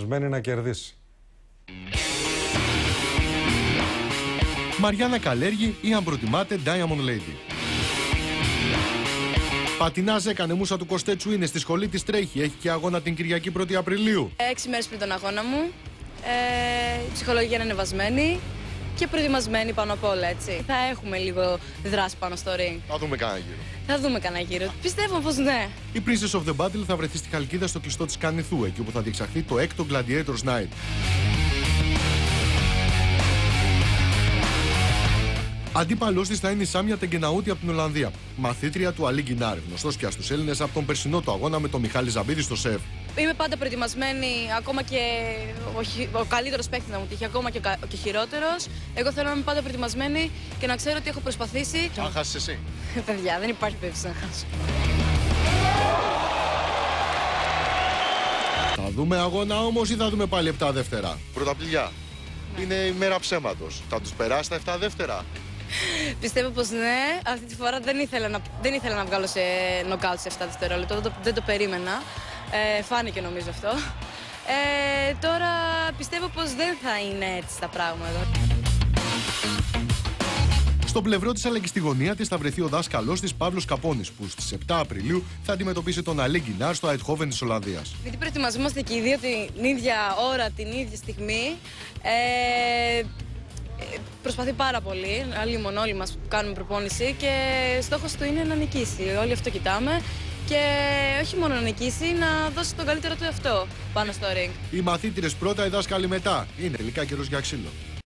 Μένει να κερδίσει. Μαριάννα Καλέργη ή αν προτιμάτε Diamond Lady. Πατινάζ έκανε, Μούσα του Κωστέτσου είναι, στη σχολή της τρέχει, έχει και αγώνα την Κυριακή 1η Απριλίου. 6 μέρες πριν τον αγώνα μου, η ψυχολογία είναι ανεβασμένη και προετοιμασμένη πάνω απ' όλα, έτσι. Θα έχουμε λίγο δράση πάνω στο ring. Θα δούμε κανένα γύρο. Θα δούμε κανένα γύρο. Πιστεύω πως ναι. Η Princess of the Battle θα βρεθεί στη Χαλκίδα στο κλειστό της Κανιθού, εκεί όπου θα διεξαχθεί το 6ο Gladiators Night. Αντίπαλός της θα είναι η Σάμια Τεγκεναούτη από την Ολλανδία. Μαθήτρια του Αλή Γκινάρ, γνωστός πια στους Έλληνες από τον περσινό του αγώνα με τον Μιχάλη Ζαμπίδη στο ΣΕΒ. Είμαι πάντα προετοιμασμένη, ακόμα και ο καλύτερος παίκτης να μου τύχει, ακόμα και ο χειρότερος. Εγώ θέλω να είμαι πάντα προετοιμασμένη και να ξέρω ότι έχω προσπαθήσει. Αν χάσεις εσύ. Παιδιά, δεν υπάρχει περίπτωση να χάσω. Θα δούμε αγώνα όμως ή θα δούμε πάλι 7 δεύτερα? Πρωταπληγιά. Ναι. Είναι η μέρα ψέματος. Θα τους περάσει τα 7 δεύτερα? Πιστεύω πως ναι. Αυτή τη φορά δεν ήθελα να βγάλω σε νοκάουτ σε 7 δευτερόλεπτα. Δεν το περίμενα. Φάνηκε νομίζω αυτό. Τώρα πιστεύω πως δεν θα είναι έτσι τα πράγματα. Στο πλευρό της αλλά και στη γωνία της θα βρεθεί ο δάσκαλός της Παύλος Καπώνης, που στις 7 Απριλίου θα αντιμετωπίσει τον Αλή Γκινάρ στο Αιτχόβεν της Ολλανδίας. Γιατί προετοιμαζόμαστε και οι δύο την ίδια ώρα, την ίδια στιγμή. Προσπαθεί πάρα πολύ, όλοι μας που κάνουμε προπόνηση, και στόχος του είναι να νικήσει. Όλοι αυτό κοιτάμε και όχι μόνο να νικήσει, να δώσει τον καλύτερο του εαυτό πάνω στο ring. Οι μαθήτηρες πρώτα, οι δάσκαλοι μετά. Είναι τελικά καιρός για ξύλο.